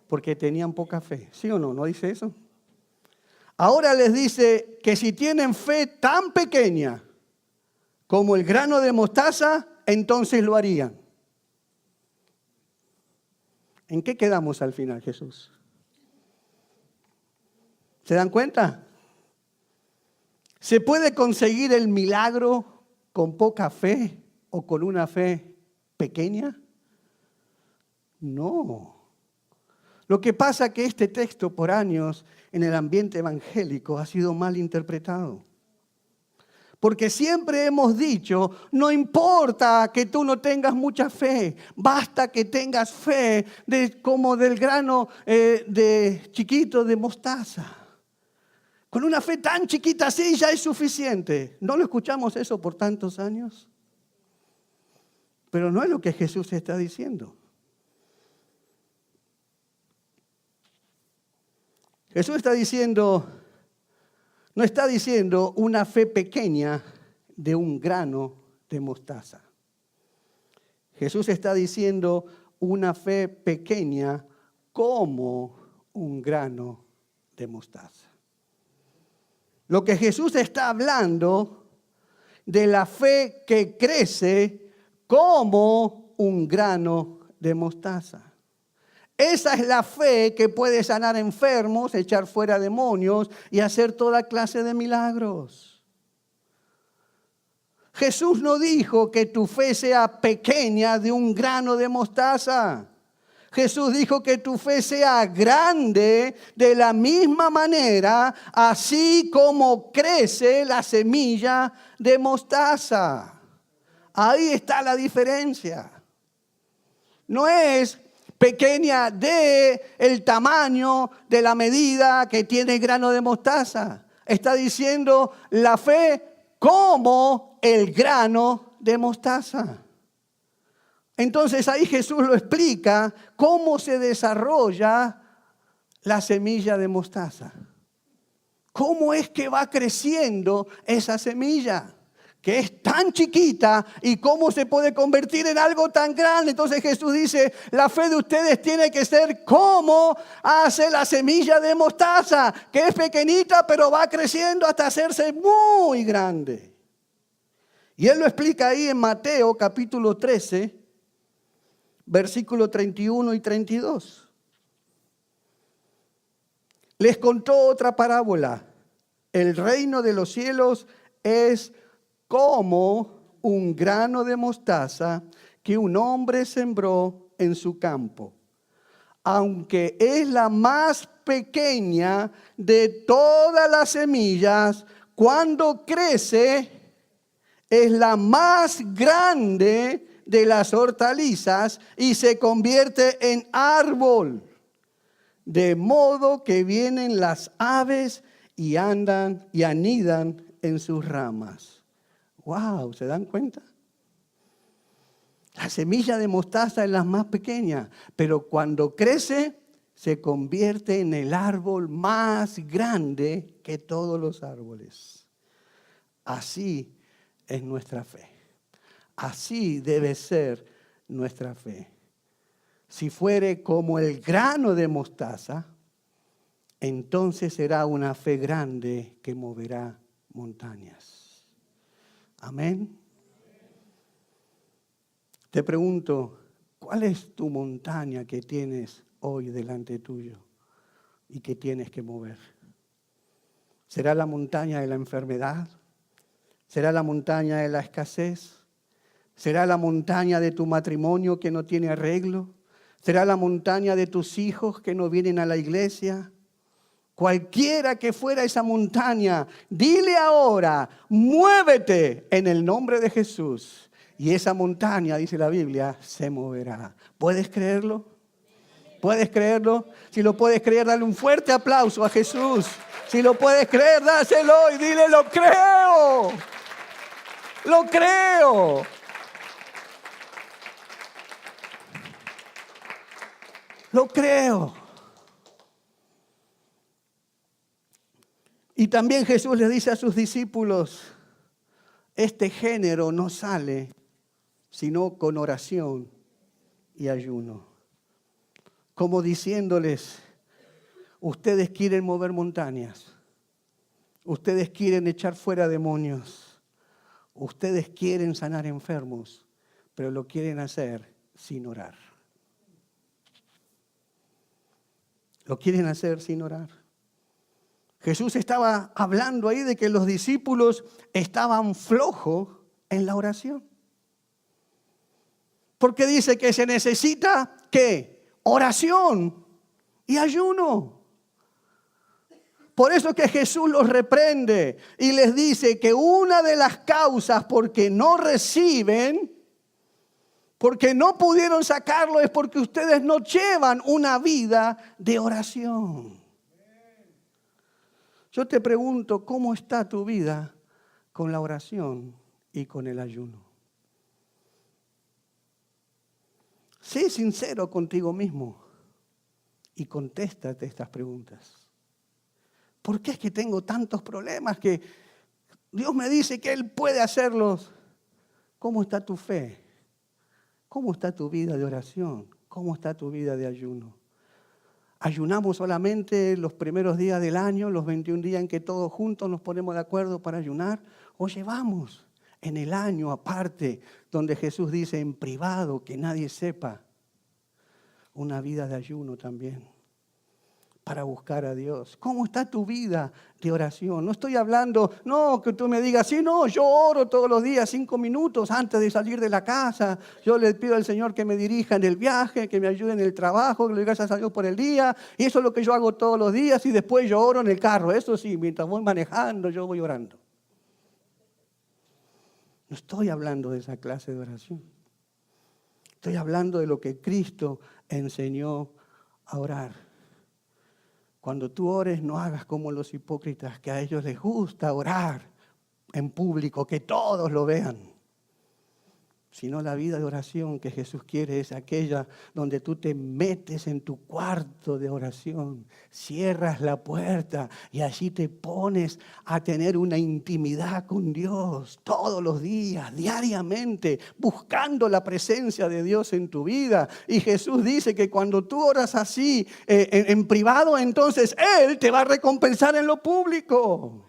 Porque tenían poca fe. ¿Sí o no? ¿No dice eso? Ahora les dice que si tienen fe tan pequeña como el grano de mostaza, entonces lo harían. ¿En qué quedamos al final, Jesús? ¿Se dan cuenta? ¿Se puede conseguir el milagro con poca fe o con una fe pequeña? No. Lo que pasa es que este texto por años en el ambiente evangélico ha sido mal interpretado. Porque siempre hemos dicho, no importa que tú no tengas mucha fe, basta que tengas fe como del grano de chiquito de mostaza. Con una fe tan chiquita así ya es suficiente. ¿No lo escuchamos eso por tantos años? Pero no es lo que Jesús está diciendo. Jesús está diciendo, no está diciendo una fe pequeña de un grano de mostaza. Jesús está diciendo una fe pequeña como un grano de mostaza. Lo que Jesús está hablando de la fe que crece como un grano de mostaza. Esa es la fe que puede sanar enfermos, echar fuera demonios y hacer toda clase de milagros. Jesús no dijo que tu fe sea pequeña de un grano de mostaza. Jesús dijo que tu fe sea grande de la misma manera, así como crece la semilla de mostaza. Ahí está la diferencia. No es pequeña de el tamaño de la medida que tiene el grano de mostaza. Está diciendo la fe como el grano de mostaza. Entonces ahí Jesús lo explica cómo se desarrolla la semilla de mostaza. ¿Cómo es que va creciendo esa semilla? Que es tan chiquita y cómo se puede convertir en algo tan grande. Entonces Jesús dice, la fe de ustedes tiene que ser como hace la semilla de mostaza, que es pequeñita pero va creciendo hasta hacerse muy grande. Y Él lo explica ahí en Mateo capítulo 13, versículos 31 y 32. Les contó otra parábola. El reino de los cielos es como un grano de mostaza que un hombre sembró en su campo. Aunque es la más pequeña de todas las semillas, cuando crece es la más grande de las hortalizas y se convierte en árbol, de modo que vienen las aves y andan y anidan en sus ramas. ¡Wow! ¿Se dan cuenta? La semilla de mostaza es la más pequeña, pero cuando crece se convierte en el árbol más grande que todos los árboles. Así es nuestra fe. Así debe ser nuestra fe. Si fuere como el grano de mostaza, entonces será una fe grande que moverá montañas. Amén. Te pregunto, ¿cuál es tu montaña que tienes hoy delante tuyo y que tienes que mover? ¿Será la montaña de la enfermedad? ¿Será la montaña de la escasez? ¿Será la montaña de tu matrimonio que no tiene arreglo? ¿Será la montaña de tus hijos que no vienen a la iglesia? Cualquiera que fuera esa montaña, dile ahora, muévete en el nombre de Jesús. Y esa montaña, dice la Biblia, se moverá. ¿Puedes creerlo? ¿Puedes creerlo? Si lo puedes creer, dale un fuerte aplauso a Jesús. Si lo puedes creer, dáselo y dile, lo creo. Lo creo. Lo creo. Y también Jesús le dice a sus discípulos, este género no sale sino con oración y ayuno. Como diciéndoles, ustedes quieren mover montañas, ustedes quieren echar fuera demonios, ustedes quieren sanar enfermos, pero lo quieren hacer sin orar. Lo quieren hacer sin orar. Jesús estaba hablando ahí de que los discípulos estaban flojos en la oración. Porque dice que se necesita, ¿qué? Oración y ayuno. Por eso que Jesús los reprende y les dice que una de las causas por qué no reciben, porque no pudieron sacarlo, es porque ustedes no llevan una vida de oración. Yo te pregunto, ¿cómo está tu vida con la oración y con el ayuno? Sé sincero contigo mismo y contéstate estas preguntas. ¿Por qué es que tengo tantos problemas que Dios me dice que Él puede hacerlos? ¿Cómo está tu fe? ¿Cómo está tu vida de oración? ¿Cómo está tu vida de ayuno? ¿Ayunamos solamente los primeros días del año, los 21 días en que todos juntos nos ponemos de acuerdo para ayunar? ¿O llevamos en el año aparte, donde Jesús dice en privado que nadie sepa, una vida de ayuno también para buscar a Dios? ¿Cómo está tu vida de oración? No estoy hablando, no, que tú me digas, sí, no, yo oro todos los días 5 minutos antes de salir de la casa. Yo le pido al Señor que me dirija en el viaje, que me ayude en el trabajo, que le doy gracias a Dios por el día. Y eso es lo que yo hago todos los días y después yo oro en el carro. Eso sí, mientras voy manejando, yo voy orando. No estoy hablando de esa clase de oración. Estoy hablando de lo que Cristo enseñó a orar. Cuando tú ores, no hagas como los hipócritas, que a ellos les gusta orar en público, que todos lo vean. Sino la vida de oración que Jesús quiere es aquella donde tú te metes en tu cuarto de oración, cierras la puerta y allí te pones a tener una intimidad con Dios todos los días, diariamente, buscando la presencia de Dios en tu vida. Y Jesús dice que cuando tú oras así en privado, entonces Él te va a recompensar en lo público.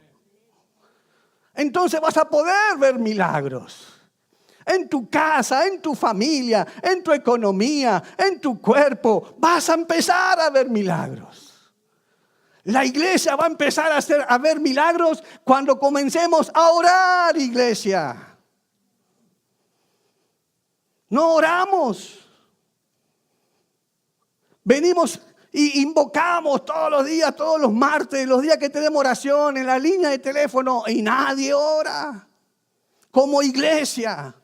Entonces vas a poder ver milagros. En tu casa, en tu familia, en tu economía, en tu cuerpo, vas a empezar a ver milagros. La iglesia va a empezar a ver milagros cuando comencemos a orar, iglesia. No oramos. Venimos y invocamos todos los días, todos los martes, los días que tenemos oración en la línea de teléfono y nadie ora como iglesia.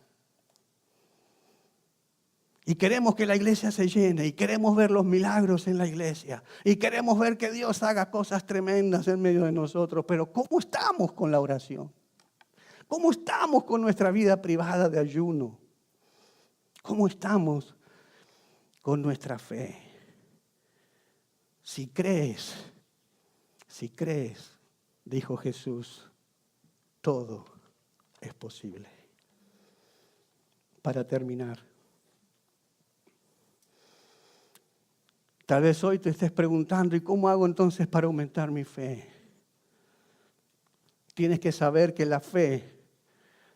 Y queremos que la iglesia se llene y queremos ver los milagros en la iglesia y queremos ver que Dios haga cosas tremendas en medio de nosotros. Pero ¿cómo estamos con la oración? ¿Cómo estamos con nuestra vida privada de ayuno? ¿Cómo estamos con nuestra fe? Si crees, dijo Jesús, todo es posible. Para terminar, tal vez hoy te estés preguntando, ¿y cómo hago entonces para aumentar mi fe? Tienes que saber que la fe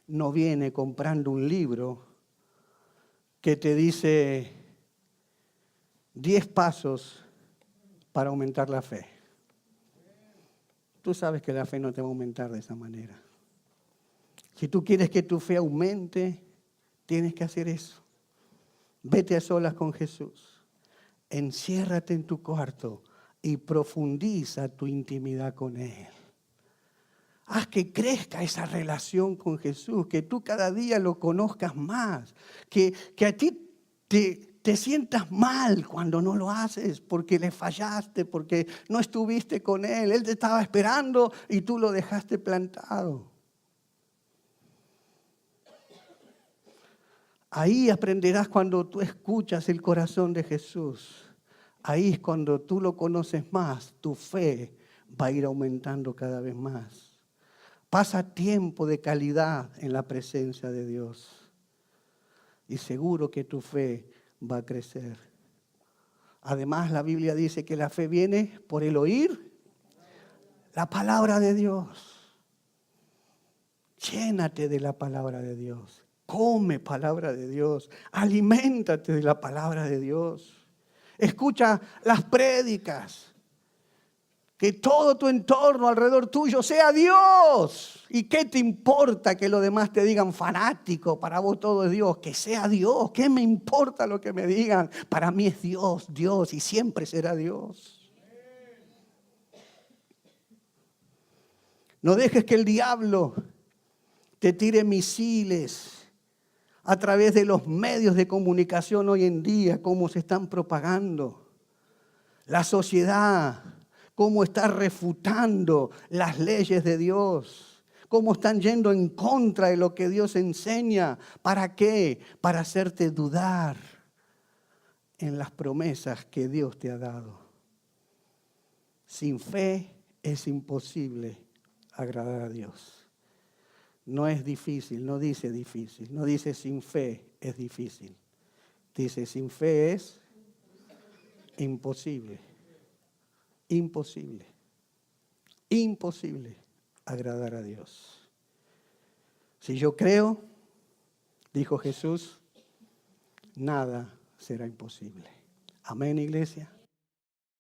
no viene comprando un libro que te dice 10 pasos para aumentar la fe. Tú sabes que la fe no te va a aumentar de esa manera. Si tú quieres que tu fe aumente, tienes que hacer eso. Vete a solas con Jesús. Enciérrate en tu cuarto y profundiza tu intimidad con Él. Haz que crezca esa relación con Jesús, que tú cada día lo conozcas más, que a ti te sientas mal cuando no lo haces, porque le fallaste, porque no estuviste con Él. Él te estaba esperando y tú lo dejaste plantado. Ahí aprenderás cuando tú escuchas el corazón de Jesús. Ahí es cuando tú lo conoces más, tu fe va a ir aumentando cada vez más. Pasa tiempo de calidad en la presencia de Dios y seguro que tu fe va a crecer. Además, la Biblia dice que la fe viene por el oír la palabra de Dios. Llénate de la palabra de Dios. Come palabra de Dios. Aliméntate de la palabra de Dios. Escucha las prédicas. Que todo tu entorno alrededor tuyo sea Dios. ¿Y qué te importa que los demás te digan fanático? Para vos todo es Dios. Que sea Dios. ¿Qué me importa lo que me digan? Para mí es Dios, Dios y siempre será Dios. No dejes que el diablo te tire misiles a través de los medios de comunicación hoy en día, cómo se están propagando. La sociedad, cómo está refutando las leyes de Dios, cómo están yendo en contra de lo que Dios enseña. ¿Para qué? Para hacerte dudar en las promesas que Dios te ha dado. Sin fe es imposible agradar a Dios. No es difícil, no dice difícil, no dice sin fe es difícil. Dice sin fe es imposible. Imposible agradar a Dios. Si yo creo, dijo Jesús, nada será imposible. Amén, iglesia.